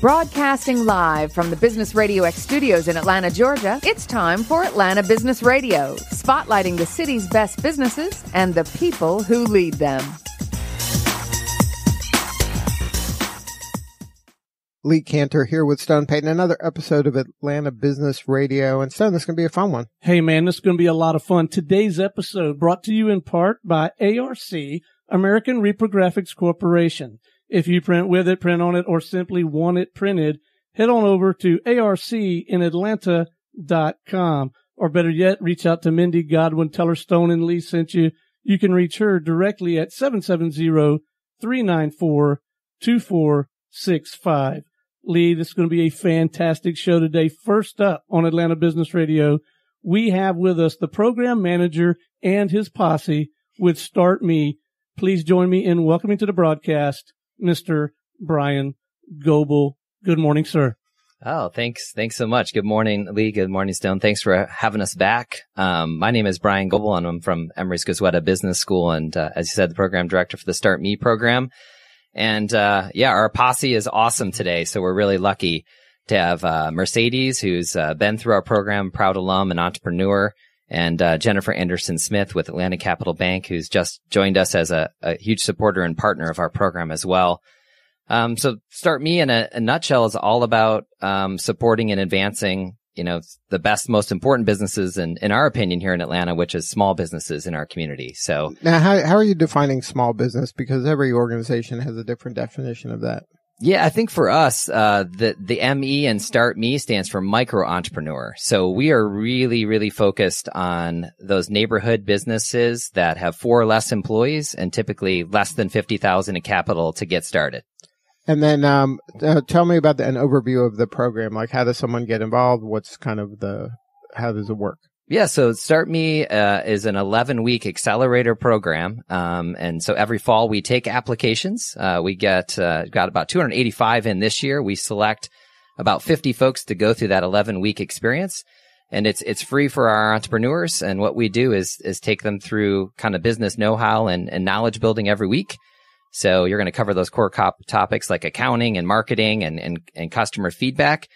Broadcasting live from the Business Radio X studios in Atlanta, Georgia, it's time for Atlanta Business Radio, spotlighting the city's best businesses and the people who lead them. Lee Cantor here with Stone Payton, another episode of Atlanta Business Radio. And Stone, this is going to be a fun one. Hey, man, this is going to be a lot of fun. Today's episode brought to you in part by ARC, American Reprographics Corporation. If you print with it, print on it, or simply want it printed, head on over to arcinatlanta.com. Or better yet, reach out to Mindy Godwin. Tell her Stone and Lee sent you. You can reach her directly at 770-394-2465. Lee, this is going to be a fantastic show today. First up on Atlanta Business Radio, we have with us the program manager and his posse with Start Me. Please join me in welcoming to the broadcast Mr. Brian Goebel. Good morning, sir. Oh, thanks. Thanks so much. Good morning, Lee. Good morning, Stone. Thanks for having us back. My name is Brian Goebel, and I'm from Emory-Scosuetta Business School, and as you said, the program director for the Start Me program. And our posse is awesome today, so we're really lucky to have Mercedes, who's been through our program, proud alum and entrepreneur, and Jennifer Andersen Smith with Atlantic Capital Bank, who's just joined us as a huge supporter and partner of our program as well. So Start Me in a nutshell is all about supporting and advancing, the best, most important businesses in our opinion here in Atlanta, which is small businesses in our community. So now, how are you defining small business? Because every organization has a different definition of that. Yeah, I think for us, the ME and Start Me stands for micro entrepreneur. So we are really, really focused on those neighborhood businesses that have 4 or less employees and typically less than $50,000 in capital to get started. And then, tell me about an overview of the program. Like, how does someone get involved? What's kind of how does it work? Yeah, so Start Me is an 11-week accelerator program, and so every fall we take applications. We got about 285 in this year. We select about 50 folks to go through that 11-week experience, and it's free for our entrepreneurs. And what we do is take them through kind of business know-how and knowledge building every week. So you're going to cover those core topics like accounting and marketing and customer feedback.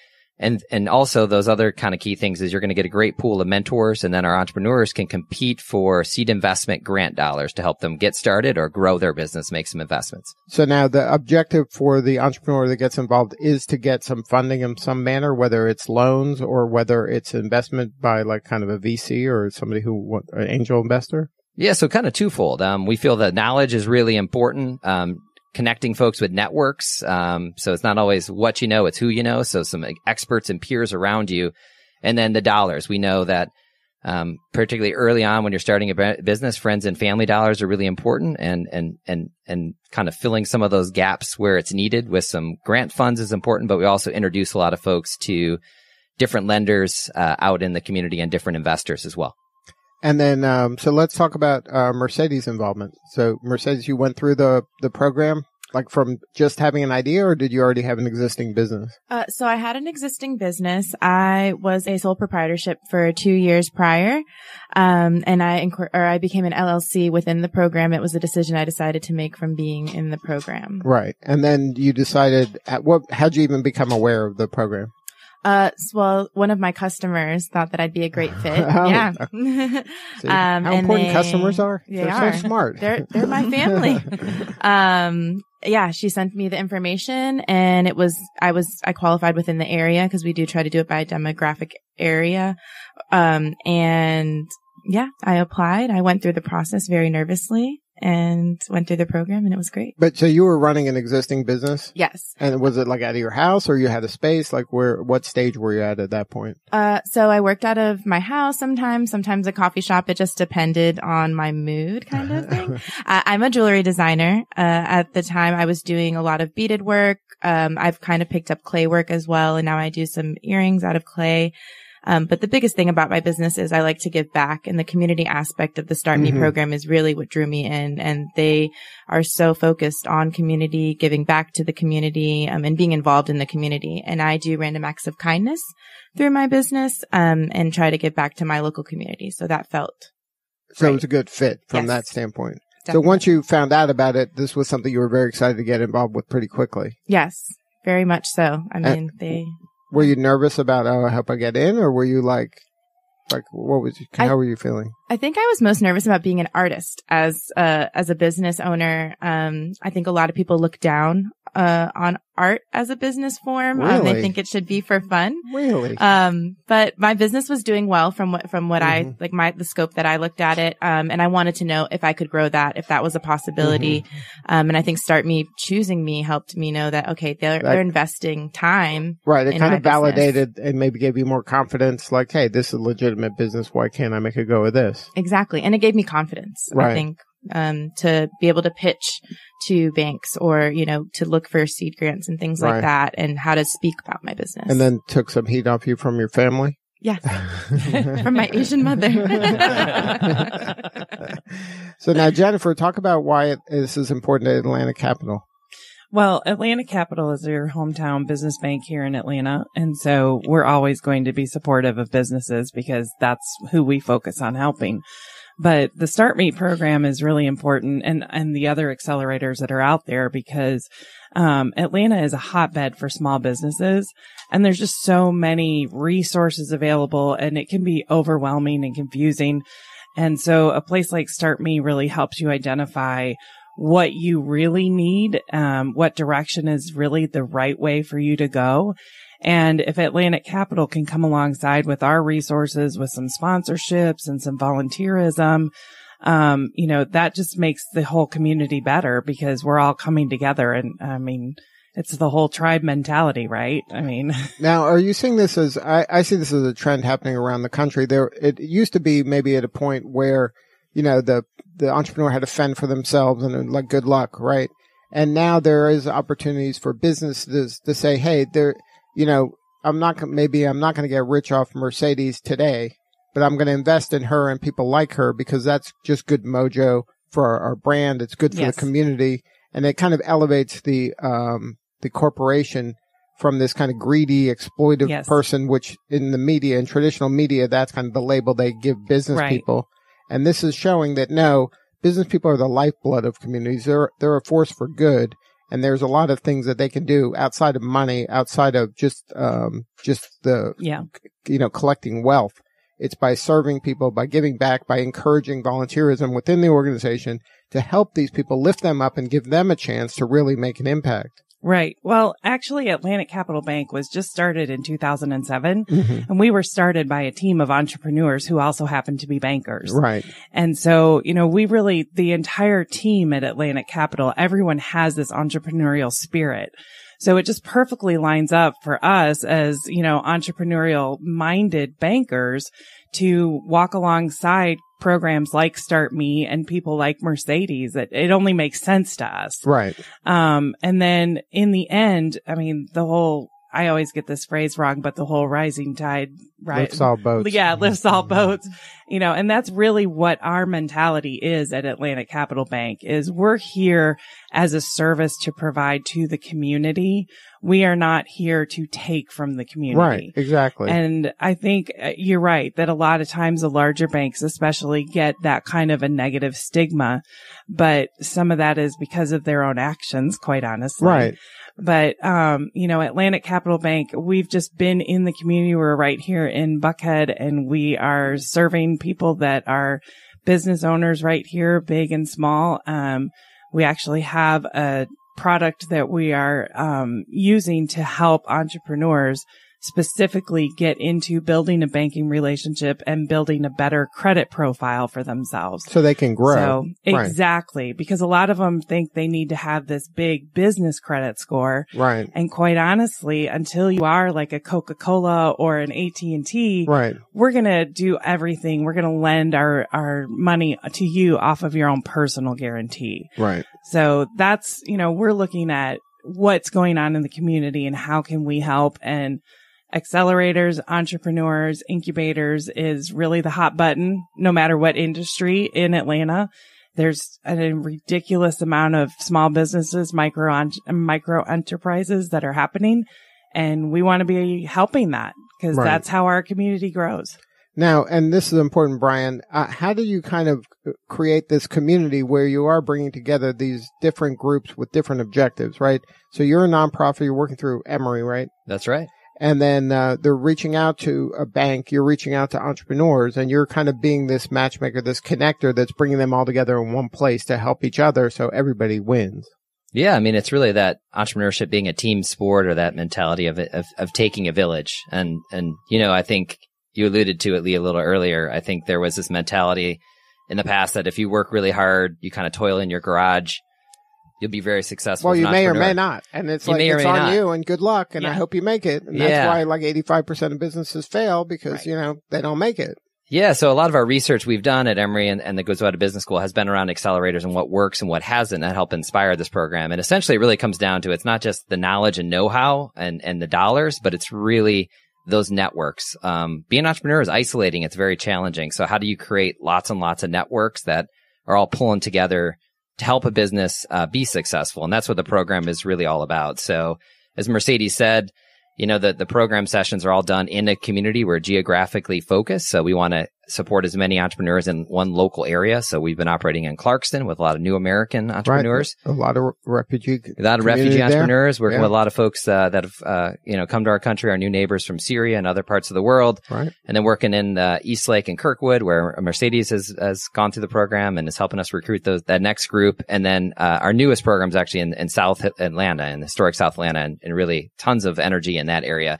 And also those other kind of key things is you're going to get a great pool of mentors, and then our entrepreneurs can compete for seed investment grant dollars to help them get started or grow their business, make some investments. So now the objective for the entrepreneur that gets involved is to get some funding in some manner, whether it's loans or whether it's investment by like kind of a VC or somebody who an angel investor. Yeah, so kind of twofold. We feel that knowledge is really important. Connecting folks with networks. So it's not always what you know, it's who you know. So some experts and peers around you. And then the dollars. We know that, particularly early on when you're starting a business, friends and family dollars are really important, and kind of filling some of those gaps where it's needed with some grant funds is important. But we also introduce a lot of folks to different lenders, out in the community and different investors as well. And then, so let's talk about Mercedes' involvement. So Mercedes, you went through the program, like from just having an idea, or did you already have an existing business? So I had an existing business. I was a sole proprietorship for 2 years prior. And I became an LLC within the program. It was a decision I decided to make from being in the program. Right. And then you decided how'd you even become aware of the program? Well, one of my customers thought that I'd be a great fit. Yeah. See, how important customers are? They're so smart. They're my family. Yeah, she sent me the information, and I qualified within the area because we do try to do it by demographic area. And yeah, I applied. I went through the process very nervously and went through the program, and it was great. But so you were running an existing business? Yes. And was it like out of your house, or you had a space? Like what stage were you at that point? So I worked out of my house sometimes a coffee shop. It just depended on my mood kind of thing. I'm a jewelry designer. At the time I was doing a lot of beaded work. I've kind of picked up clay work as well, and now I do some earrings out of clay. But the biggest thing about my business is I like to give back, and the community aspect of the Start Me program is really what drew me in. And they are so focused on community, giving back to the community, and being involved in the community. And I do random acts of kindness through my business, and try to give back to my local community. So that felt So it was a good fit from that standpoint. Definitely. So once you found out about it, this was something you were very excited to get involved with pretty quickly. Yes. very much so. I mean, were you nervous about, oh, I hope I get in, or were you like, how were you feeling? I think I was most nervous about being an artist as a business owner. I think a lot of people look down on art as a business form. Really? They think it should be for fun. Really? But my business was doing well from what I like the scope that I looked at it. And I wanted to know if I could grow that, if that was a possibility. And I think Start Me choosing me helped me know that, okay, they're investing time. Right. It kind of validated business. and maybe gave you more confidence. Like, hey, this is a legitimate business. Why can't I make a go of this? Exactly. And it gave me confidence, right. I think, to be able to pitch to banks or, to look for seed grants and things like that and how to speak about my business. And then took some heat off you from your family? Yes. From my Asian mother. So now, Jennifer, talk about why this is important to Atlanta Capital. Well, Atlanta Capital is your hometown business bank here in Atlanta. And so we're always going to be supportive of businesses because that's who we focus on helping. But the Start Me program is really important and the other accelerators that are out there because Atlanta is a hotbed for small businesses and there's just so many resources available and it can be overwhelming and confusing. And so a place like Start Me really helps you identify what you really need, what direction is really the right way for you to go. And if Atlantic Capital can come alongside with our resources, with some sponsorships and some volunteerism, that just makes the whole community better because we're all coming together. And I mean, it's the whole tribe mentality, right? I mean, now, are you seeing this as, I see this as a trend happening around the country. It used to be maybe at a point where, the entrepreneur had to fend for themselves and like, good luck, right? And now there is opportunities for businesses to say, hey, I'm not going to get rich off Mercedes today, but I'm going to invest in her and people like her because that's just good mojo for our brand. It's good for the community. And it kind of elevates the corporation from this kind of greedy, exploitive person, which in the media and traditional media, that's kind of the label they give business people. And this is showing that no, business people are the lifeblood of communities. They're a force for good. And there's a lot of things that they can do outside of money, outside of just collecting wealth. It's by serving people, by giving back, by encouraging volunteerism within the organization to help these people, lift them up and give them a chance to really make an impact. Right. Well, actually, Atlantic Capital Bank was just started in 2007, and we were started by a team of entrepreneurs who also happened to be bankers. Right. And so, the entire team at Atlantic Capital, everyone has this entrepreneurial spirit. So it just perfectly lines up for us as, entrepreneurial minded bankers to walk alongside programs like Start Me and people like Mercedes. It only makes sense to us. Right. And then in the end, I mean, I always get this phrase wrong, but the whole rising tide lifts all boats. Yeah, lifts all boats. And that's really what our mentality is at Atlantic Capital Bank is we're here as a service to provide to the community. We are not here to take from the community. Right, exactly. And I think you're right that a lot of times the larger banks especially get that kind of a negative stigma, but some of that is because of their own actions, quite honestly. Right. But, Atlantic Capital Bank, we've just been in the community. We're right here in Buckhead and we are serving people that are business owners right here, big and small. We actually have a product that we are, using to help entrepreneurs specifically get into building a banking relationship and building a better credit profile for themselves. So they can grow. So exactly, because a lot of them think they need to have this big business credit score. Right. And quite honestly, until you are like a Coca-Cola or an AT&T, we're going to do everything. We're going to lend our money to you off of your own personal guarantee. Right. So that's, we're looking at what's going on in the community and how can we help, and accelerators, entrepreneurs, incubators is really the hot button, no matter what industry in Atlanta. There's a ridiculous amount of small businesses, micro enterprises that are happening. And we want to be helping that because that's how our community grows. Now, and this is important, Brian, how do you kind of create this community where you are bringing together these different groups with different objectives, right? So you're a nonprofit, you're working through Emory, right? That's right. And then they're reaching out to a bank, you're reaching out to entrepreneurs, and you're kind of being this matchmaker, this connector that's bringing them all together in one place to help each other so everybody wins. Yeah, I mean, it's really that entrepreneurship being a team sport, or that mentality of taking a village. And, I think you alluded to it, Lee, a little earlier. I think there was this mentality in the past that if you work really hard, you kind of toil in your garage, you'll be very successful. Well, you may or may not. And it's like, it's on you and good luck. And I hope you make it. And that's why like 85% of businesses fail because, they don't make it. Yeah. So a lot of our research we've done at Emory and the Goebel Business School has been around accelerators and what works and what hasn't, and help inspire this program. And essentially it really comes down to, it's not just the knowledge and know-how and the dollars, but it's really those networks. Being an entrepreneur is isolating. It's very challenging. So how do you create lots and lots of networks that are all pulling together to help a business be successful? And that's what the program is really all about. So as Mercedes said, the program sessions are all done in a community. We're geographically focused. So we want to support as many entrepreneurs in one local area. So we've been operating in Clarkston with a lot of new American entrepreneurs. Right. A lot of refugee entrepreneurs, working with a lot of folks that have, come to our country, our new neighbors from Syria and other parts of the world. Right. And then working in Eastlake and Kirkwood, where Mercedes has gone through the program and is helping us recruit that next group. And then our newest program is actually in South Atlanta, in historic South Atlanta, and really tons of energy in that area.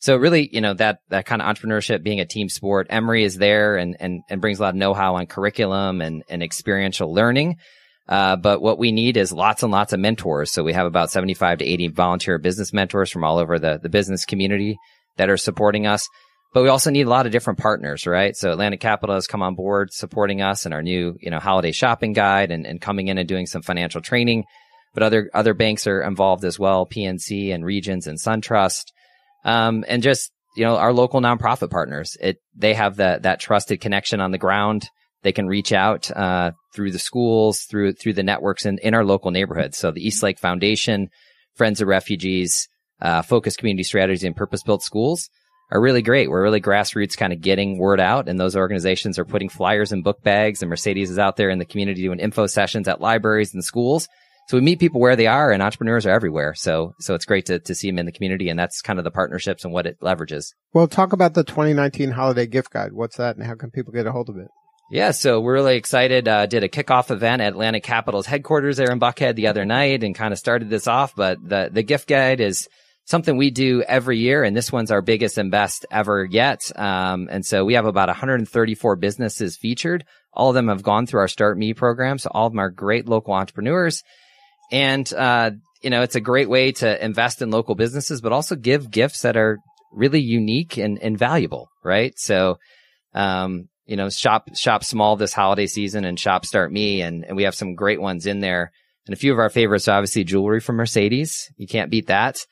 So really, that kind of entrepreneurship being a team sport, Emory is there and brings a lot of know-how on curriculum and experiential learning. But what we need is lots and lots of mentors. So we have about 75 to 80 volunteer business mentors from all over the business community that are supporting us. But we also need a lot of different partners, right? So Atlantic Capital has come on board supporting us in our new, holiday shopping guide and coming in and doing some financial training. But other banks are involved as well, PNC and Regions and SunTrust. And just, our local nonprofit partners, they have that trusted connection on the ground. They can reach out, through the schools, through the networks in our local neighborhoods. So the Eastlake Foundation, Friends of Refugees, Focus Community Strategies, and Purpose-Built Schools are really great. We're really grassroots kind of getting word out, and those organizations are putting flyers in book bags, and Mercedes is out there in the community doing info sessions at libraries and schools. So we meet people where they are, and entrepreneurs are everywhere. So it's great to see them in the community, and that's kind of the partnerships and what it leverages. Well, talk about the 2019 Holiday Gift Guide. What's that, and how can people get a hold of it? Yeah, so we're really excited. Did a kickoff event at Atlantic Capital's headquarters there in Buckhead the other night and kind of started this off. But the gift guide is something we do every year, and this one's our biggest and best ever yet. And so we have about 134 businesses featured. All of them have gone through our Start Me program, so all of them are great local entrepreneurs. And, it's a great way to invest in local businesses, but also give gifts that are really unique and valuable, right? So, shop small this holiday season and shop Start Me. And we have some great ones in there. And a few of our favorites, obviously jewelry from Mercedes. You can't beat that.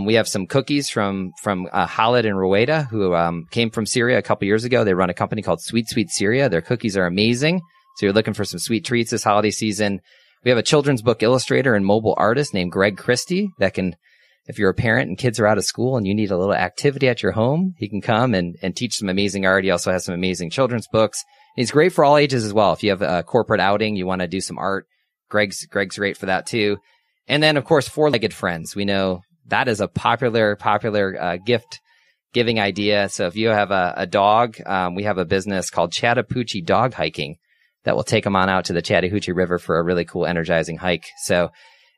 We have some cookies from Khalid and Ruwaida, who, came from Syria a couple years ago. They run a company called Sweet Sweet Syria. Their cookies are amazing. So you're looking for some sweet treats this holiday season. We have a children's book illustrator and mobile artist named Greg Christie that can, if you're a parent and kids are out of school and you need a little activity at your home, he can come and teach some amazing art. He also has some amazing children's books. He's great for all ages as well. If you have a corporate outing, you want to do some art, Greg's great for that too. And then, of course, four-legged friends. We know that is a popular gift giving idea. So if you have a dog, we have a business called Chattahoochee Dog Hiking that will take them on out to the Chattahoochee River for a really cool, energizing hike. So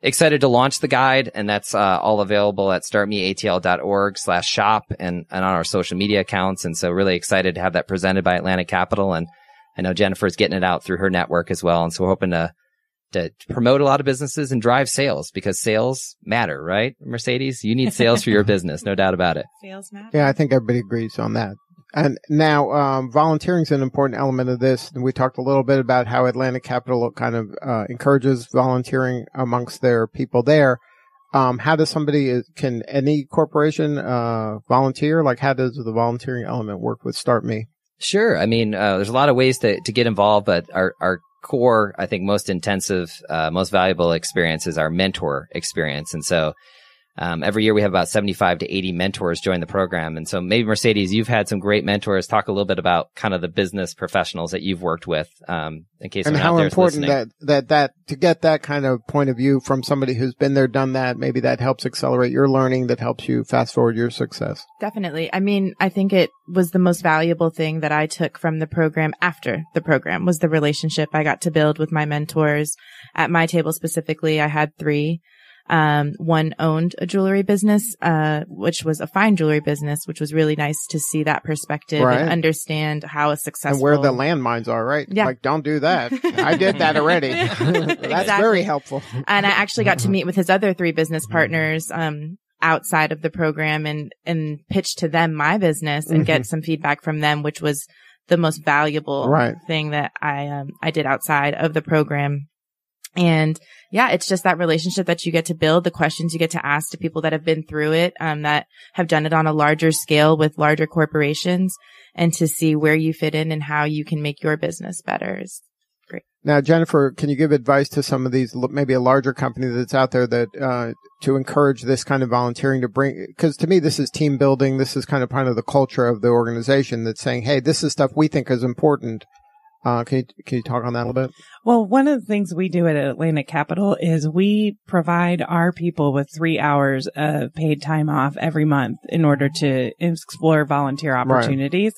excited to launch the guide, and that's all available at startmeatl.org/shop and on our social media accounts. And so really excited to have that presented by Atlantic Capital. And I know Jennifer's getting it out through her network as well. And so we're hoping to promote a lot of businesses and drive sales, because sales matter, right? Mercedes, you need sales for your business, no doubt about it. Sales matter. Yeah, I think everybody agrees on that. And now, volunteering is an important element of this. And we talked a little bit about how Atlantic Capital kind of encourages volunteering amongst their people there. How does can any corporation volunteer? Like, how does the volunteering element work with Start Me? Sure. I mean, there's a lot of ways to get involved, but our core, I think, most intensive, most valuable experience is our mentor experience. And so Every year we have about 75 to 80 mentors join the program. And so maybe Mercedes, you've had some great mentors. Talk a little bit about kind of the business professionals that you've worked with, in case and anyone how out there is important listening. that to get that kind of point of view from somebody who's been there, done that, maybe that helps accelerate your learning, that helps you fast forward your success. Definitely. I mean, I think it was the most valuable thing that I took from the program after the program was the relationship I got to build with my mentors. At my table specifically, I had 3. One owned a jewelry business, which was a fine jewelry business, which was really nice to see that perspective and understand how a successful and where the landmines are, right? Yeah. Like, don't do that. I did that already. That's very helpful. And I actually got to meet with his other 3 business partners, outside of the program and pitch to them my business and get some feedback from them, which was the most valuable thing that I did outside of the program. And yeah, it's just that relationship that you get to build, the questions you get to ask to people that have been through it, that have done it on a larger scale with larger corporations, and to see where you fit in and how you can make your business better is great. Now, Jennifer, can you give advice to some of these, maybe a larger company that's out there that, to encourage this kind of volunteering to bring, because to me, this is team building. This is kind of the culture of the organization that's saying, hey, this is stuff we think is important. Can you talk on that a little bit? Well, one of the things we do at Atlantic Capital is we provide our people with 3 hours of paid time off every month in order to explore volunteer opportunities.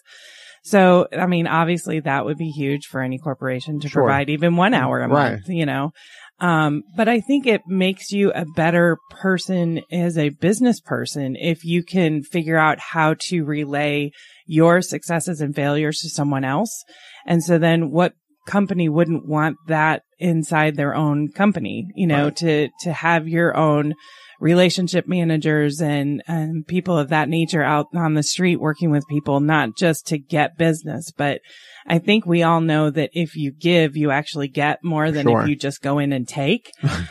So, I mean, obviously that would be huge for any corporation to provide even 1 hour a month, you know. But I think it makes you a better person as a business person if you can figure out how to relay your successes and failures to someone else. And so then what company wouldn't want that inside their own company, you know, to have your own relationship managers and people of that nature out on the street working with people, not just to get business. But I think we all know that if you give, you actually get more than if you just go in and take.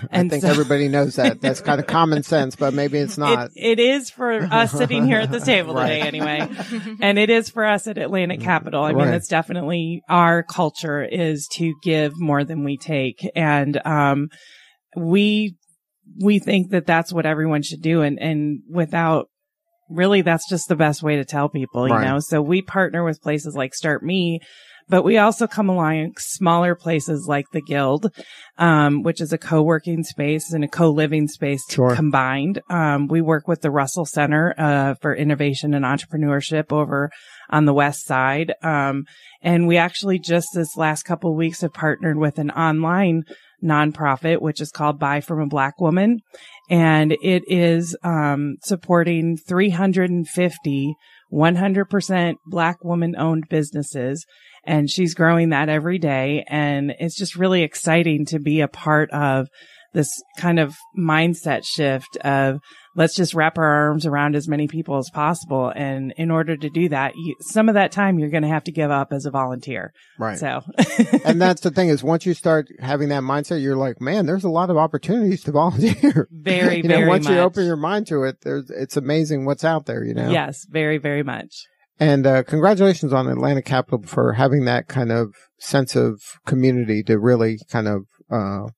And I think everybody knows that. That's kind of common sense, but maybe it's not. It is for us sitting here at this table today anyway. And it is for us at Atlantic Capital. I mean, it's definitely our culture is to give more than we take. And we think that that's what everyone should do. And without really, that's just the best way to tell people, you know? So we partner with places like Start Me, but we also come along smaller places like the Guild, which is a co-working space and a co-living space combined. We work with the Russell Center, for Innovation and Entrepreneurship over on the West Side. And we actually just this last couple of weeks have partnered with an online nonprofit, which is called Buy from a Black Woman. And it is, supporting 350 100% Black woman owned businesses. And she's growing that every day. And it's just really exciting to be a part of this kind of mindset shift of let's just wrap our arms around as many people as possible. And in order to do that, some of that time you're going to have to give up as a volunteer. Right. So, and that's the thing is once you start having that mindset, you're like, man, there's a lot of opportunities to volunteer. Very, once much. you open your mind to it, it's amazing what's out there, you know? Yes, very, very much. And congratulations on Atlantic Capital for having that kind of sense of community to really kind of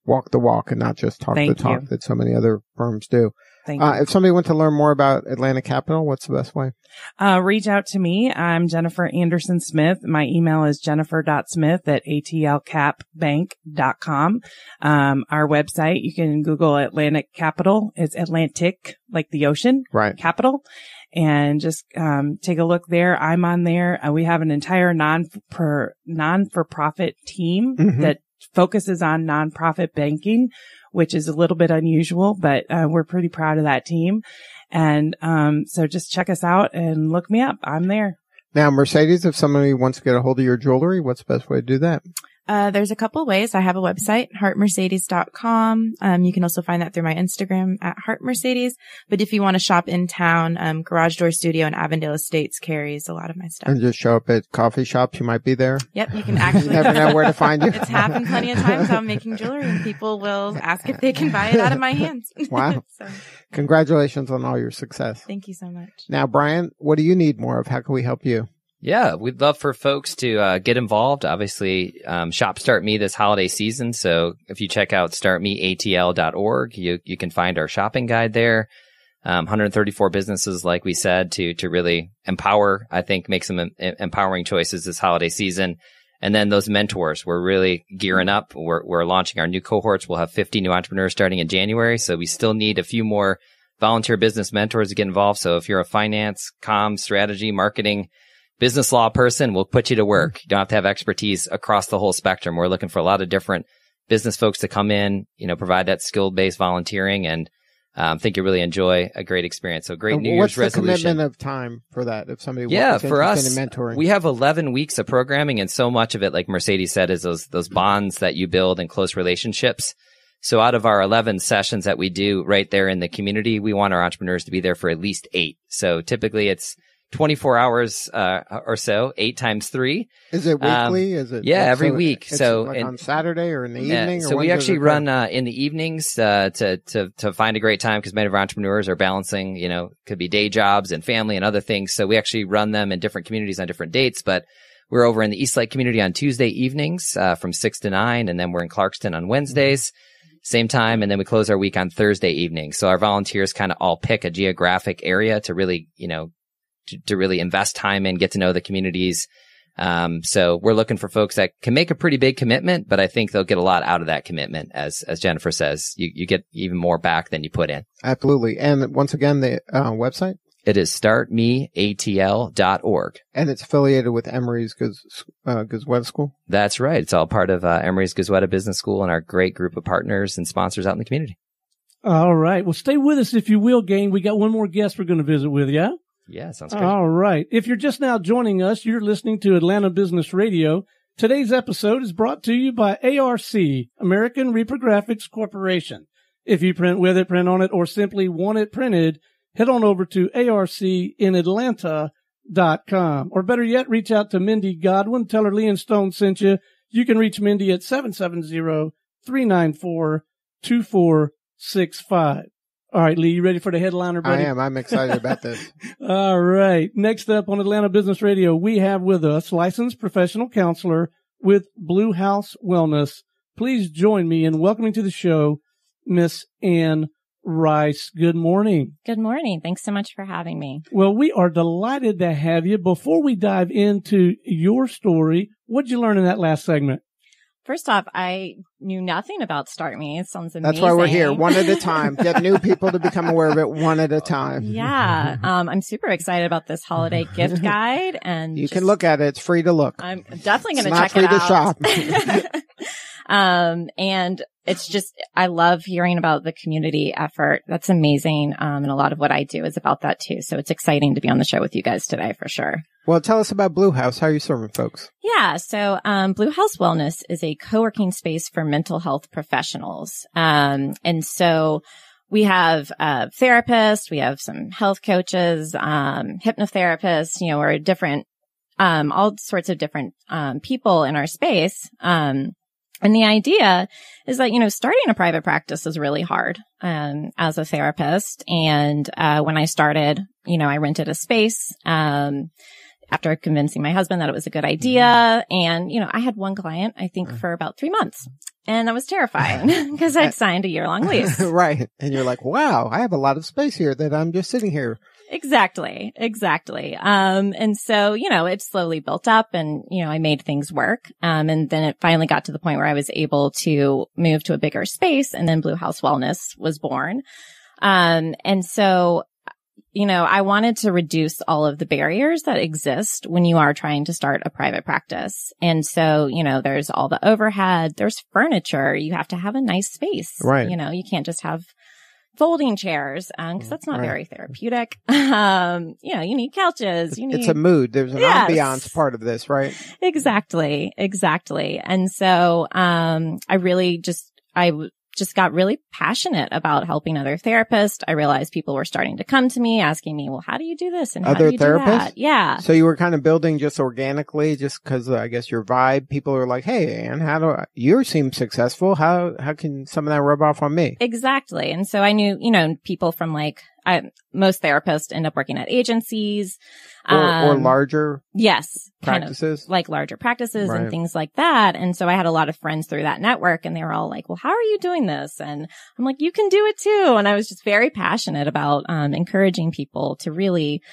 walk the walk and not just talk the talk that so many other firms do. Thank you. If somebody wants to learn more about Atlantic Capital, what's the best way? Reach out to me. I'm Jennifer Andersen Smith. My email is jennifer.smith@atlcapbank.com. Our website, you can Google Atlantic Capital. It's Atlantic, like the ocean. Capital. And just take a look there. I'm on there. We have an entire non-for-profit team that focuses on nonprofit banking, which is a little bit unusual, but we're pretty proud of that team. And so just check us out and look me up. I'm there. Now, Mercedes, if somebody wants to get a hold of your jewelry, what's the best way to do that? There's a couple ways. I have a website, heartmercedes.com. You can also find that through my Instagram at heartmercedes. But if you want to shop in town, Garage Door Studio in Avondale Estates carries a lot of my stuff. And just show up at coffee shops. You might be there. Yep. You can actually. You never know where to find you. It's happened plenty of times. I'm making jewelry and people will ask if they can buy it out of my hands. Wow. Congratulations on all your success. Thank you so much. Now, Brian, what do you need more of? How can we help you? Yeah, we'd love for folks to get involved. Obviously, shop Start Me this holiday season. So if you check out startmeatl.org, you can find our shopping guide there. 134 businesses, like we said, to really empower, I think, make some empowering choices this holiday season. And then those mentors, we're really gearing up. We're launching our new cohorts. We'll have 50 new entrepreneurs starting in January. So we still need a few more volunteer business mentors to get involved. So if you're a finance, comms, strategy, marketing, business law person, we'll put you to work. You don't have to have expertise across the whole spectrum. We're looking for a lot of different business folks to come in, provide that skill-based volunteering, and think you really enjoy a great experience. So great New Year's resolution. What's the commitment of time for that? If somebody for us, in mentoring? We have 11 weeks of programming, and so much of it, like Mercedes said, is those bonds that you build and close relationships. So out of our 11 sessions that we do right there in the community, we want our entrepreneurs to be there for at least 8. So typically it's 24 hours or so, 8 times 3. Is it weekly? Is it? Yeah, every week. So like on Saturday or in the evening? So we actually run in the evenings to find a great time, because many of our entrepreneurs are balancing, could be day jobs and family and other things. So we actually run them in different communities on different dates. But we're over in the East Lake community on Tuesday evenings from 6 to 9, and then we're in Clarkston on Wednesdays. Same time, and then we close our week on Thursday evening. So our volunteers kind of all pick a geographic area to really, to really invest time in, get to know the communities. So we're looking for folks that can make a pretty big commitment, but I think they'll get a lot out of that commitment. As Jennifer says, you get even more back than you put in. Absolutely. And once again, the website? It is startmeatl.org. And it's affiliated with Emory's Goesweta School? That's right. It's all part of Emory's Goesweta Business School and our great group of partners and sponsors out in the community. All right. Well, stay with us if you will, gang. We got one more guest we're going to visit with, yeah? Yeah, sounds great. All right. If you're just now joining us, you're listening to Atlanta Business Radio. Today's episode is brought to you by ARC, American Reprographics Corporation. If you print with it, print on it, or simply want it printed, head on over to arcinatlanta.com. Or better yet, reach out to Mindy Godwin. Tell her Lee and Stone sent you. You can reach Mindy at 770-394-2465. All right, Lee, you ready for the headliner, buddy? I am. I'm excited about this. All right. Next up on Atlanta Business Radio, we have with us licensed professional counselor with Blue House Wellness. Please join me in welcoming to the show Miss Ann Rice. Good morning. Good morning. Thanks so much for having me. Well, we are delighted to have you. Before we dive into your story, what'd you learn in that last segment? First off, I knew nothing about Start Me. It sounds amazing. That's why we're here, one at a time. Get new people to become aware of it one at a time. Yeah. I'm super excited about this holiday gift guide. And you can look at it. It's free to look. I'm definitely going to check it out. It's not free to shop. And it's just, I love hearing about the community effort. That's amazing. And a lot of what I do is about that too. So it's exciting to be on the show with you guys today for sure. Well, tell us about Blue House. How are you serving folks? Yeah. So, Blue House Wellness is a co-working space for mental health professionals. And so we have, therapists, we have some health coaches, hypnotherapists, or different, all sorts of different, people in our space. And the idea is that, starting a private practice is really hard, as a therapist. And, when I started, I rented a space, after convincing my husband that it was a good idea. And, I had one client, I think, for about 3 months. And that was terrifying because I'd signed a year-long lease. Right. And you're like, wow, I have a lot of space here that I'm just sitting here. Exactly. And so, it slowly built up and, I made things work. And then it finally got to the point where I was able to move to a bigger space, and then Blue House Wellness was born. And so, I wanted to reduce all of the barriers that exist when you are trying to start a private practice. And so, there's all the overhead, there's furniture, you have to have a nice space. Right. You can't just have folding chairs, because that's not very therapeutic. You need couches. It's a mood. There's an ambiance part of this, right? Exactly. And so, I just got really passionate about helping other therapists. I realized people were starting to come to me asking me, well, how do you do this? And how do you do that? Yeah. So you were kind of building just organically, just because I guess your vibe, people are like, hey, Ann, you seem successful. How can some of that rub off on me? Exactly. And so I knew, people from most therapists end up working at agencies. Or larger yes, practices. Kind of like larger practices Right. and things like that. And so I had a lot of friends through that network, and they were all like, well, how are you doing this? And I'm like, you can do it too. And I was just very passionate about encouraging people to really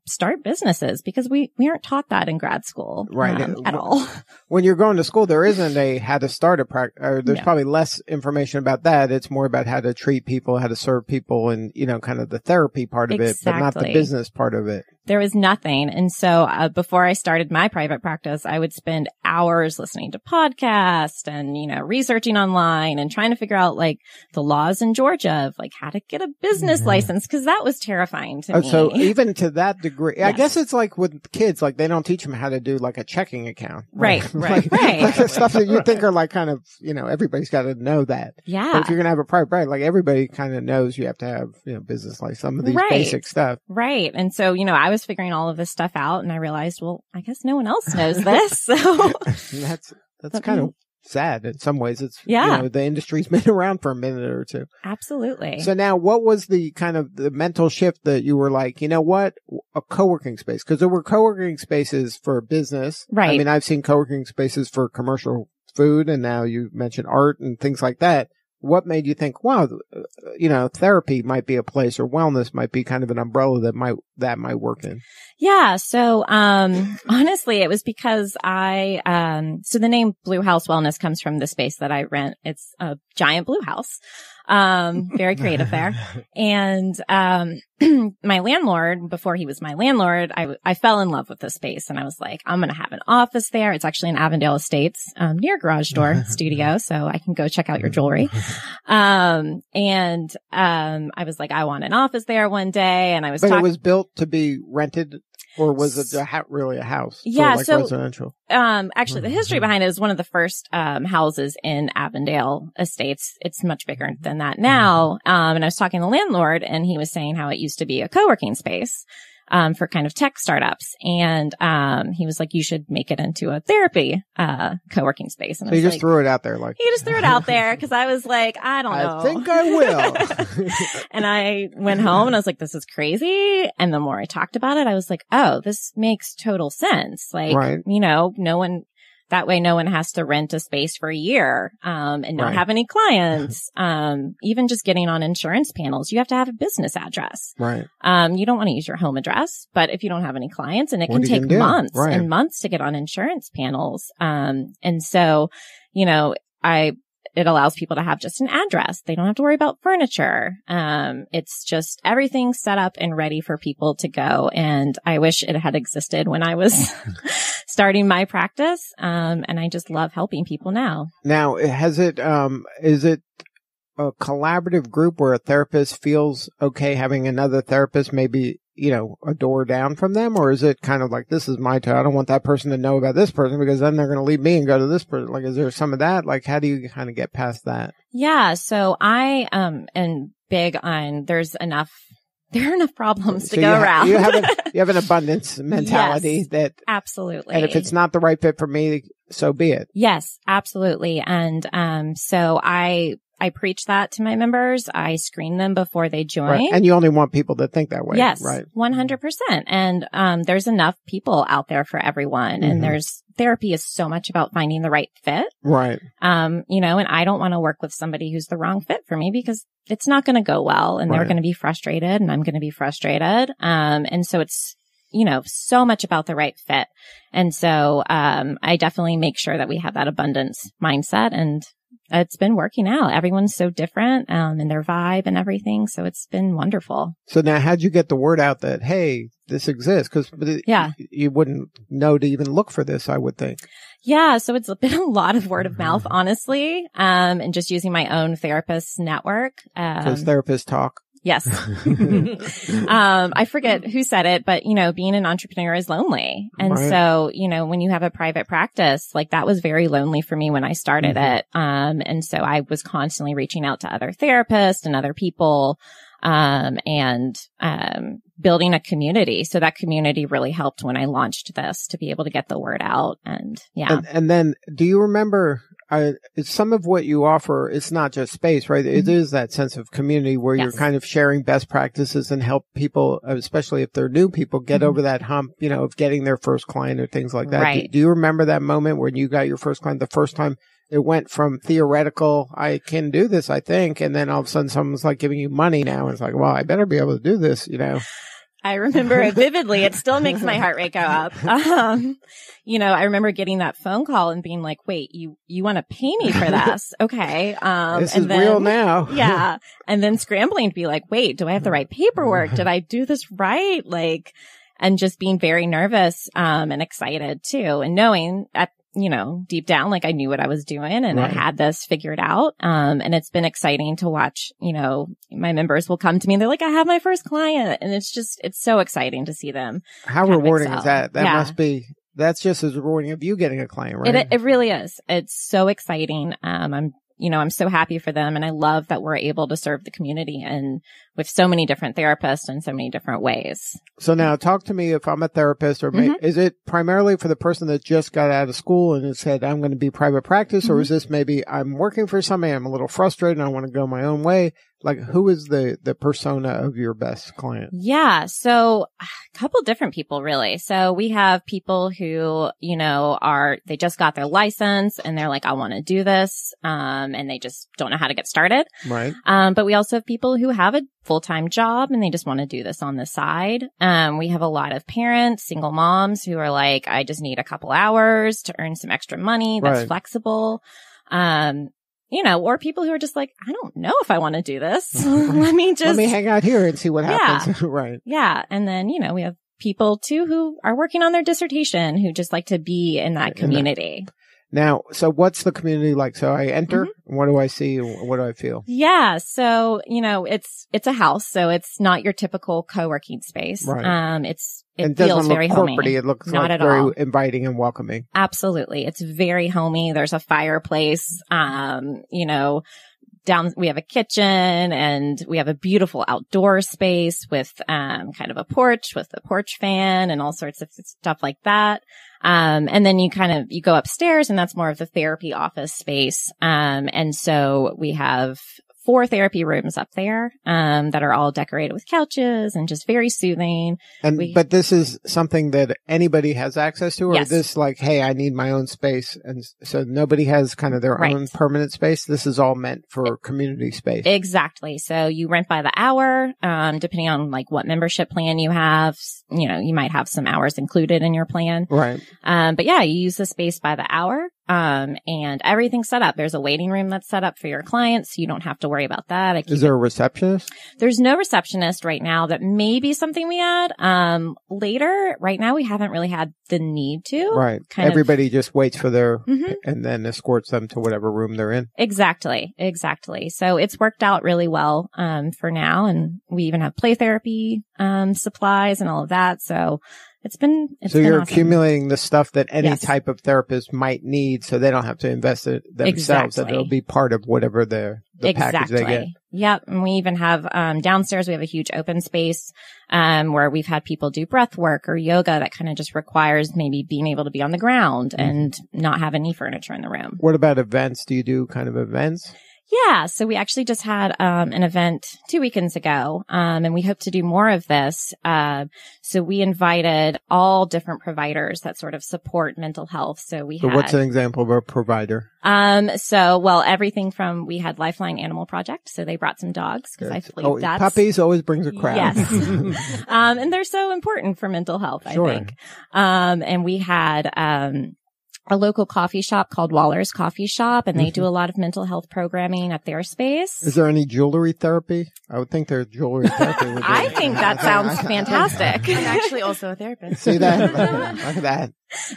start businesses, because we aren't taught that in grad school Right. at all. When you're going to school, there isn't a how to start a practice, or there's No. probably less information about that. It's more about how to treat people, how to serve people, and, kind of the therapy part of it, but not the Exactly. business part of it. There was nothing. And so before I started my private practice, I would spend hours listening to podcasts and, researching online and trying to figure out like the laws in Georgia of like how to get a business license, because that was terrifying to me. So even to that degree, I Yes. guess it's like with kids, like they don't teach them how to do like a checking account. Right. Like the stuff that you think are like kind of, everybody's got to know that. Yeah. But if you're going to have a private practice, like everybody kind of knows you have to have, business like some of these Right. basic stuff. Right. And so, I was figuring all of this stuff out, and I realized, well, I guess no one else knows this. So And that's kind of sad in some ways. It's, Yeah. the industry's been around for a minute or two. absolutely. So now what was the kind of the mental shift that you were like, you know what, a co-working space? Because there were co-working spaces for business. Right. I mean, I've seen co-working spaces for commercial food, and now you mentioned art and things like that. What made you think, wow, therapy might be a place, or wellness might be kind of an umbrella that might work in? Yeah. So, honestly, it was because so the name Blue House Wellness comes from the space that I rent. It's a giant blue house. Very creative there. And, my landlord, before he was my landlord, I fell in love with the space, and I was like, I'm going to have an office there. It's actually in Avondale Estates, near Garage Door Studio. So I can go check out your jewelry. I was like, I want an office there one day. And I was But talking. it was built to be rented, or was it really a house? Yeah, Like so- residential. Actually, the history behind it is one of the first houses in Avondale Estates. It's much bigger than that now. And I was talking to the landlord, and he was saying how it used to be a co-working space for kind of tech startups. And he was like, you should make it into a therapy co-working space. And So I you was just like, threw it out there, like, he just threw it out there, because I was like, I don't know. I think I will. And I went home, and I was like, this is crazy. And the more I talked about it, I was like, oh, this makes total sense. Like, Right. that way no one has to rent a space for a year, and not Right. have any clients. Even just getting on insurance panels, you have to have a business address. Right. You don't want to use your home address, but if you don't have any clients, and it What can are you take gonna do? months Right. and months to get on insurance panels. And so, it allows people to have just an address. They don't have to worry about furniture. It's just everything set up and ready for people to go. And I wish it had existed when I was starting my practice. And I just love helping people now. Now, is it a collaborative group where a therapist feels okay having another therapist maybe, a door down from them? Or is it kind of like, this is my turn, I don't want that person to know about this person, because then they're going to leave me and go to this person? Like, is there some of that? Like, how do you kind of get past that? Yeah. So I am big on there are enough problems to go around. You have an abundance mentality. Yes, that absolutely. And if it's not the right fit for me, so be it. Yes, absolutely. And so I preach that to my members. I screen them before they join. Right. And you only want people that think that way. Yes, Right. 100%. And there's enough people out there for everyone. Mm-hmm. And therapy is so much about finding the right fit. Right. And I don't want to work with somebody who's the wrong fit for me, because it's not going to go well, and they're Right. going to be frustrated, and I'm going to be frustrated. And so it's, so much about the right fit. And so, I definitely make sure that we have that abundance mindset, and it's been working out. Everyone's so different, in their vibe and everything. So it's been wonderful. So now, how'd you get the word out that, hey, this exists? Because Yeah. you wouldn't know to even look for this, I would think. Yeah. So it's been a lot of word of mouth, honestly. And just using my own therapist network. Because therapists talk. Yes. I forget who said it, but being an entrepreneur is lonely. And Right. so, when you have a private practice, like that was very lonely for me when I started Mm-hmm. it. And so I was constantly reaching out to other therapists and other people, and building a community. So that community really helped when I launched this, to be able to get the word out. And yeah. And then, do you remember, some of what you offer, it's not just space, right? It is that sense of community where you're kind of sharing best practices and help people, especially if they're new people, get over that hump, of getting their first client or things like that. Right. Do you remember that moment when you got your first client the first time? It went from theoretical, I can do this, I think, and then all of a sudden someone's like giving you money now. And it's like, well, I better be able to do this, I remember it vividly. It still makes my heart rate go up. I remember getting that phone call and being like, wait, you want to pay me for this? Okay. This is real now. Yeah. And then scrambling to be like, wait, do I have the right paperwork? Did I do this right? And just being very nervous, and excited too. And knowing deep down, I knew what I was doing and I had this figured out. And it's been exciting to watch, my members will come to me and they're like, I have my first client. And it's so exciting to see them. How rewarding is that? That's just as rewarding of you getting a client, right? It really is. It's so exciting. I'm so happy for them. And I love that we're able to serve the community and with so many different therapists in so many different ways. So now talk to me if I'm a therapist or is it primarily for the person that just got out of school and has said, I'm going to be private practice, or is this maybe I'm working for somebody, I'm a little frustrated and I want to go my own way? Who is the persona of your best client? Yeah. So a couple different people, really. So we have people who, they just got their license and they're like, I want to do this. And they just don't know how to get started. Right. But we also have people who have a full-time job and they just want to do this on the side. We have a lot of parents, single moms who are like, I just need a couple hours to earn some extra money that's flexible. Or people who are just like, I don't know if I want to do this. Let me hang out here and see what happens. Right. Yeah. And then, we have people too who are working on their dissertation who just like to be in that community. Now, so what's the community like? So I enter, what do I see? What do I feel? Yeah. So, it's a house. So it's not your typical co-working space. Right. It feels very homey. It looks not at very all. inviting and welcoming. Absolutely. It's very homey. There's a fireplace. We have a kitchen and we have a beautiful outdoor space with, kind of a porch with a porch fan and all sorts of stuff like that. And then you go upstairs and that's more of the therapy office space. And so we have 4 therapy rooms up there, that are all decorated with couches and just very soothing. But this is something that anybody has access to, or Yes. is this like, hey, I need my own space? And so nobody has kind of their own permanent space. This is all meant for community space. Exactly. So you rent by the hour, depending on what membership plan you have. You might have some hours included in your plan. Right. But yeah, you use the space by the hour. And everything's set up. There's a waiting room that's set up for your clients. So you don't have to worry about that. Is there a receptionist? There's no receptionist right now. That may be something we add, later. Right now, we haven't really had the need to. Right. Everybody just waits for their, and then escorts them to whatever room they're in. Exactly. So it's worked out really well, for now. And we even have play therapy, supplies and all of that. So it's been you're awesome. accumulating the stuff that any type of therapist might need, so they don't have to invest it themselves. That it'll be part of whatever the package they get. Yep. And we even have, downstairs, we have a huge open space, where we've had people do breath work or yoga that kind of just requires maybe being able to be on the ground and not have any furniture in the room. What about events? Do you do kind of events? Yeah. So we actually just had, an event 2 weekends ago. And we hope to do more of this. So we invited all different providers that sort of support mental health. So what's an example of a provider? Everything from, we had Lifeline Animal Project. So they brought some dogs because I believe that's puppies always brings a crowd. Yes. And they're so important for mental health, I think. And we had, a local coffee shop called Waller's Coffee Shop, and they do a lot of mental health programming at their space. Is there any jewelry therapy? I would think there's jewelry therapy. I think that sounds fantastic. I'm actually also a therapist. See that? Look at that.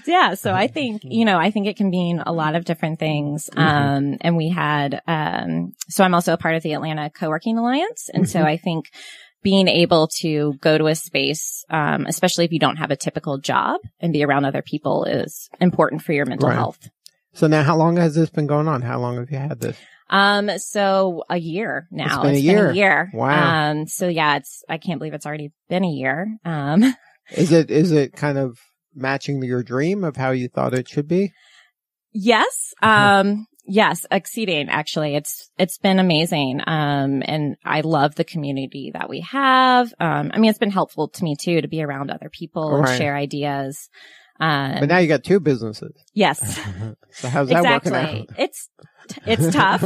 Yeah. So I think, I think it can mean a lot of different things. And we had, so I'm also a part of the Atlanta Co-working Alliance. And so I think being able to go to a space, especially if you don't have a typical job, and be around other people is important for your mental health. So now, how long has this been going on? How long have you had this? So a year now. It's been a year. Wow. So yeah, I can't believe it's already been a year. Is it kind of matching your dream of how you thought it should be? Yes. Yes, exceeding, actually. It's been amazing. And I love the community that we have. It's been helpful to me too, to be around other people and share ideas. But now you got 2 businesses. Yes. So how's that working out? It's tough.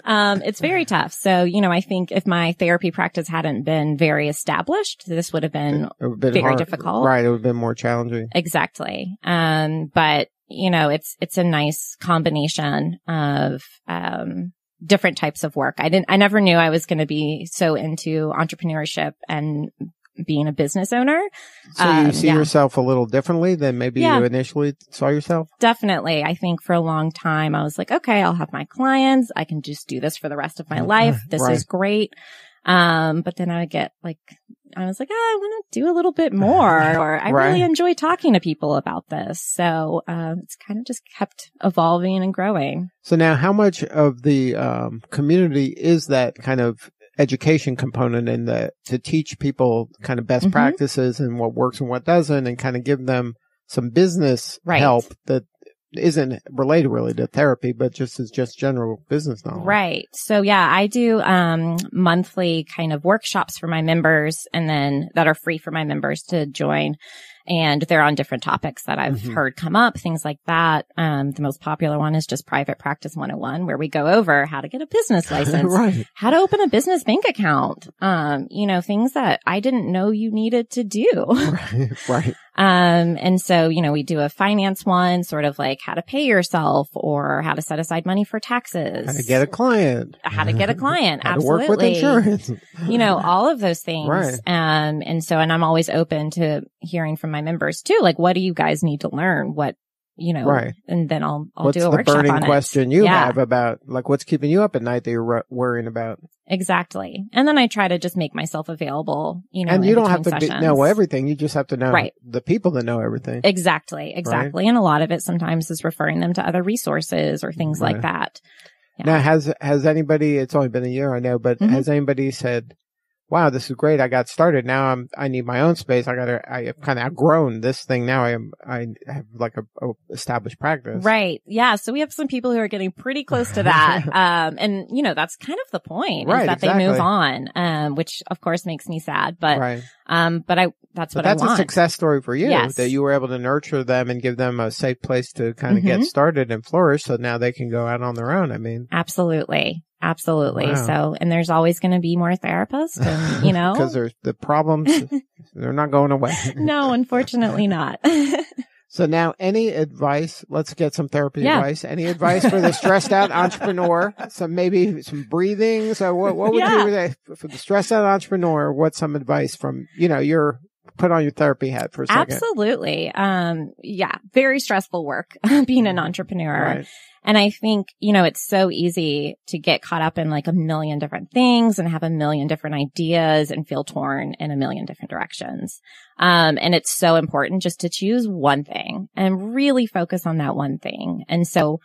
It's very tough. So, I think if my therapy practice hadn't been very established, this would have been very hard. difficult. Right. It would have been more challenging. Exactly. But, it's a nice combination of, different types of work. I never knew I was going to be so into entrepreneurship and being a business owner. So you see yourself a little differently than maybe you initially saw yourself? Definitely. I think for a long time I was like, okay, I'll have my clients. I can just do this for the rest of my life. This is great. But then I was like, I want to do a little bit more, or I really enjoy talking to people about this. So, it's kind of just kept evolving and growing. So now how much of the, community is that kind of education component in to teach people kind of best practices and what works and what doesn't, and kind of give them some business help that isn't related really to therapy, but just general business knowledge. Right. So I do, monthly kind of workshops for my members, and then that are free for my members to join. And they're on different topics that I've heard come up, things like that. The most popular one is just Private Practice 101, where we go over how to get a business license, how to open a business bank account, things that I didn't know you needed to do. Right. And so, we do a finance one, sort of like how to pay yourself, or how to set aside money for taxes. How to get a client. How to Absolutely. Work with insurance. All of those things. Right. And I'm always open to hearing from my members too. Like, what do you guys need to learn? What, and then I'll do a workshop on it. What's the burning question you have about, like, what's keeping you up at night that you're worrying about? Exactly. And then I try to just make myself available, and you don't have to know everything. You just have to know the people that know everything. Exactly. Right? And a lot of it sometimes is referring them to other resources or things like that. Yeah. Now, has anybody, it's only been a year, I know, but has anybody said, wow, this is great. I got started. Now I need my own space. I have kind of outgrown this thing. Now I have like a established practice. Right. Yeah. So we have some people who are getting pretty close to that. And that's kind of the point, is that they move on, which of course makes me sad, but, that's what I want. That's a success story for you, yes. that you were able to nurture them and give them a safe place to kind of get started and flourish. So now they can go out on their own. I mean, absolutely. Wow. So, and there's always going to be more therapists, and because there's the problems, they're not going away. No, unfortunately not. So now, any advice? Let's get some therapy advice. Any advice for the stressed out entrepreneur? Maybe some breathing. So what would you say for the stressed out entrepreneur? What's some advice from, your put on your therapy hat for a second? Absolutely. Very stressful work being an entrepreneur. Right. And I think, it's so easy to get caught up in like a million different things and have a million different ideas and feel torn in a million different directions. And it's so important just to choose one thing and really focus on that one thing. And so,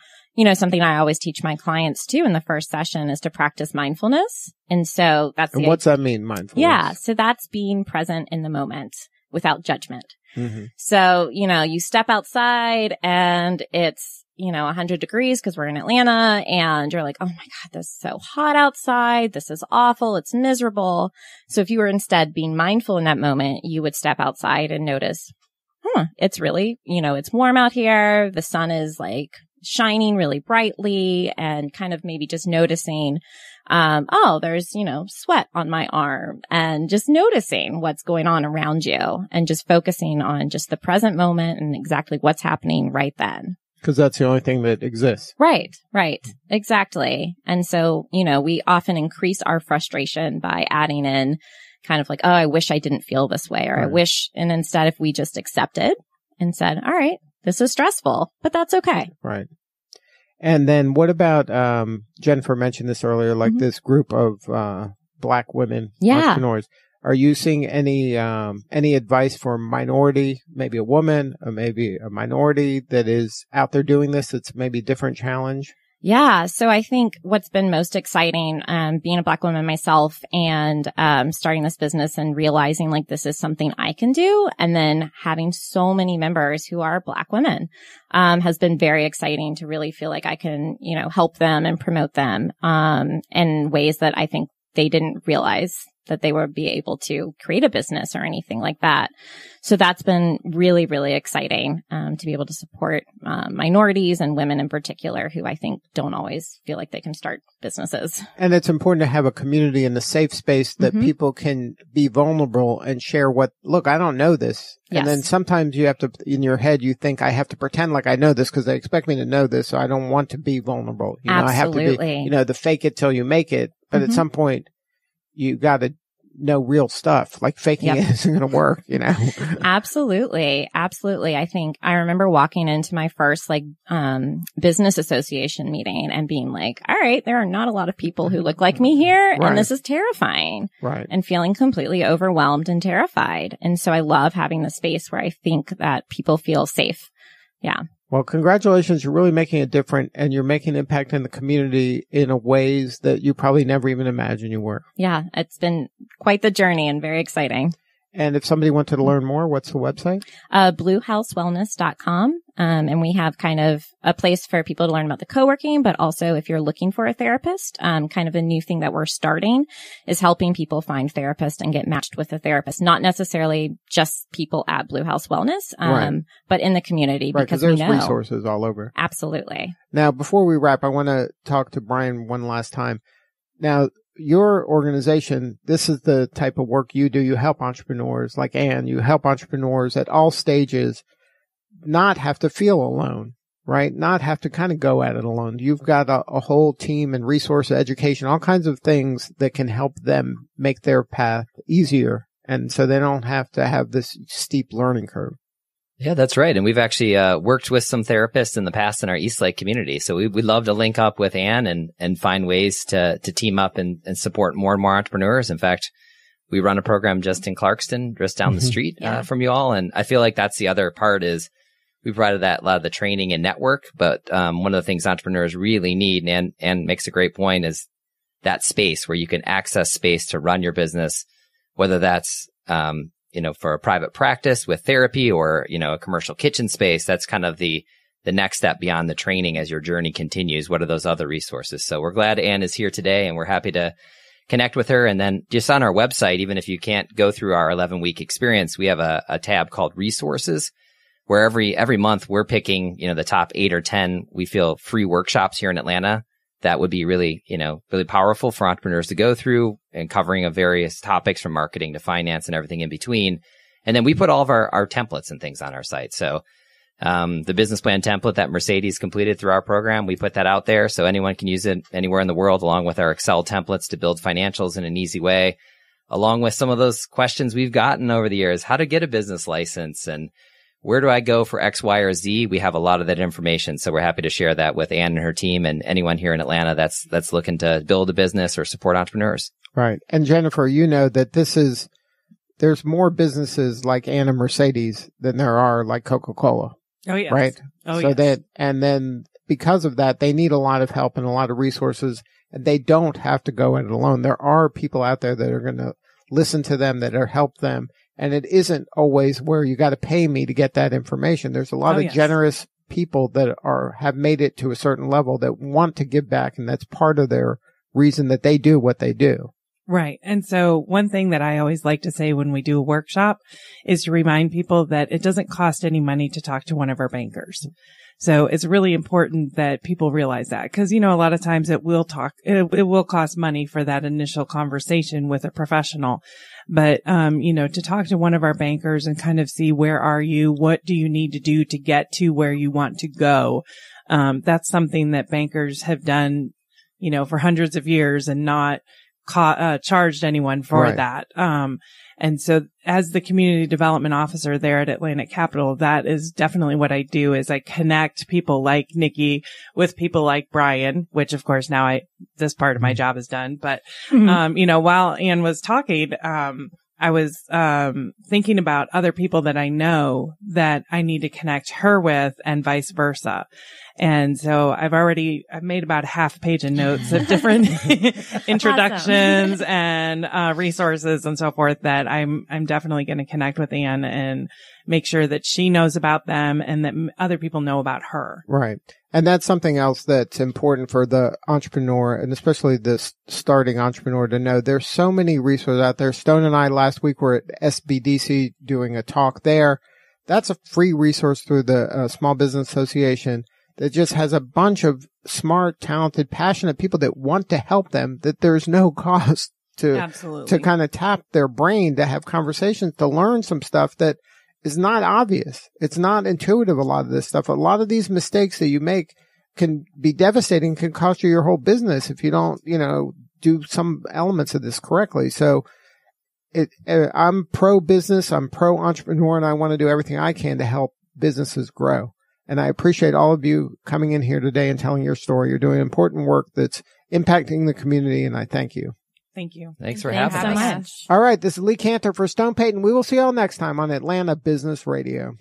something I always teach my clients too in the first session is to practice mindfulness. And so what's that mean, mindfulness? Yeah. So that's being present in the moment without judgment. Mm-hmm. So, you step outside and it's, 100 degrees because we're in Atlanta, and you're like, oh my God, this is so hot outside. This is awful. It's miserable. So if you were instead being mindful in that moment, you would step outside and notice, it's really, it's warm out here. The sun is like shining really brightly, and kind of maybe just noticing, there's, sweat on my arm, and just noticing what's going on around you and just focusing on just the present moment and exactly what's happening right then. Because that's the only thing that exists. Right. Exactly. And so, we often increase our frustration by adding in kind of like, oh, I wish I didn't feel this way, or I wish, and instead if we just accepted and said, all right, this is stressful, but that's okay. Right. And then what about, Jennifer mentioned this earlier, like this group of, Black women entrepreneurs. Are you seeing any advice for a minority, maybe a woman, or maybe a minority that is out there doing this? That's maybe a different challenge. Yeah. So I think what's been most exciting, being a Black woman myself and, starting this business and realizing like this is something I can do. And then having so many members who are Black women, has been very exciting to really feel like I can, help them and promote them, in ways that I think they didn't realize that they would be able to create a business or anything like that. So that's been really, really exciting, to be able to support, minorities and women in particular who I think don't always feel like they can start businesses. And it's important to have a community and a safe space that people can be vulnerable and share look, I don't know this. Yes. And then sometimes you have to, in your head, you think I have to pretend like I know this because they expect me to know this. So I don't want to be vulnerable. Absolutely. I have to be, the fake it till you make it. But at some point, you got to know real stuff. Like faking it isn't going to work, Absolutely. Absolutely. I remember walking into my first business association meeting and being like, all right, there are not a lot of people who look like me here. Right. And this is terrifying. Right. And feeling completely overwhelmed and terrified. And so I love having the space where I think that people feel safe. Yeah. Well, congratulations. You're really making a difference and you're making an impact in the community in a ways that you probably never even imagined you were. Yeah, it's been quite the journey and very exciting. And if somebody wanted to learn more, what's the website? BlueHouseWellness.com. And we have kind of a place for people to learn about the co-working, but also if you're looking for a therapist, kind of a new thing that we're starting is helping people find therapists and get matched with a therapist. Not necessarily just people at Blue House Wellness, but in the community because there's we know resources all over. Absolutely. Now, before we wrap, I want to talk to Brian one last time. Now, your organization, this is the type of work you do. You help entrepreneurs like Ann. You help entrepreneurs at all stages not have to feel alone, right? Not have to kind of go at it alone. You've got a whole team and resource education, all kinds of things that can help them make their path easier. And so they don't have to have this steep learning curve. Yeah, that's right. And we've actually worked with some therapists in the past in our East Lake community. So we'd love to link up with Ann and find ways to team up and support more and more entrepreneurs. In fact, we run a program just in Clarkston, just down the street from you all. And I feel like that's the other part is we provided a lot of the training and network. But one of the things entrepreneurs really need, and makes a great point, is that space where you can access space to run your business, whether that's for a private practice with therapy or, a commercial kitchen space. That's kind of the next step beyond the training as your journey continues. What are those other resources? So we're glad Ann is here today and we're happy to connect with her. And then just on our website, even if you can't go through our 11-week experience, we have a tab called resources where every month we're picking, the top 8 or 10, we feel free workshops here in Atlanta that would be really, really powerful for entrepreneurs to go through and covering of various topics from marketing to finance and everything in between. And then we put all of our templates and things on our site. So, the business plan template that Mercedes completed through our program, we put that out there so anyone can use it anywhere in the world, along with our Excel templates to build financials in an easy way, along with some of those questions we've gotten over the years, how to get a business license and where do I go for X, Y, or Z? We have a lot of that information. So we're happy to share that with Ann and her team and anyone here in Atlanta that's looking to build a business or support entrepreneurs. Right. And Jennifer, that there's more businesses like Ann and Mercedes than there are like Coca-Cola. Oh, yes. Right. Oh, so yes. and then because of that, they need a lot of help and a lot of resources, and they don't have to go at it alone. There are people out there that are going to listen to them, that are help them. And it isn't always where you got to pay me to get that information. There's a lot of generous people that have made it to a certain level that want to give back. And that's part of their reason that they do what they do. Right. And so one thing that I always like to say when we do a workshop is to remind people that it doesn't cost any money to talk to one of our bankers. So it's really important that people realize that because, a lot of times it will cost money for that initial conversation with a professional. But, to talk to one of our bankers and kind of see where are you? What do you need to do to get to where you want to go? That's something that bankers have done, for hundreds of years and not charged anyone for that. And so as the community development officer there at Atlantic Capital, that is definitely what I do is I connect people like Nikki with people like Brian, which of course now this part of my job is done. But, while Ann was talking, I was thinking about other people that I know that I need to connect her with and vice versa. And so I've made about a half page of notes of different introductions and resources and so forth that I'm definitely going to connect with Ann and make sure that she knows about them and that other people know about her. Right. And that's something else that's important for the entrepreneur, and especially the starting entrepreneur, to know there's so many resources out there. Stone and I last week were at SBDC doing a talk there. That's a free resource through the Small Business Association that just has a bunch of smart, talented, passionate people that want to help them, that there's no cost to kind of tap their brain, to have conversations, to learn some stuff that is not obvious. It's not intuitive, a lot of this stuff. A lot of these mistakes that you make can be devastating, can cost you your whole business if you don't, do some elements of this correctly. So I'm pro business, I'm pro entrepreneur, and I want to do everything I can to help businesses grow. And I appreciate all of you coming in here today and telling your story. You're doing important work that's impacting the community, and I thank you. Thank you. Thanks for having us. so much. All right, this is Lee Cantor for Stone Payton. We will see you all next time on Atlanta Business Radio.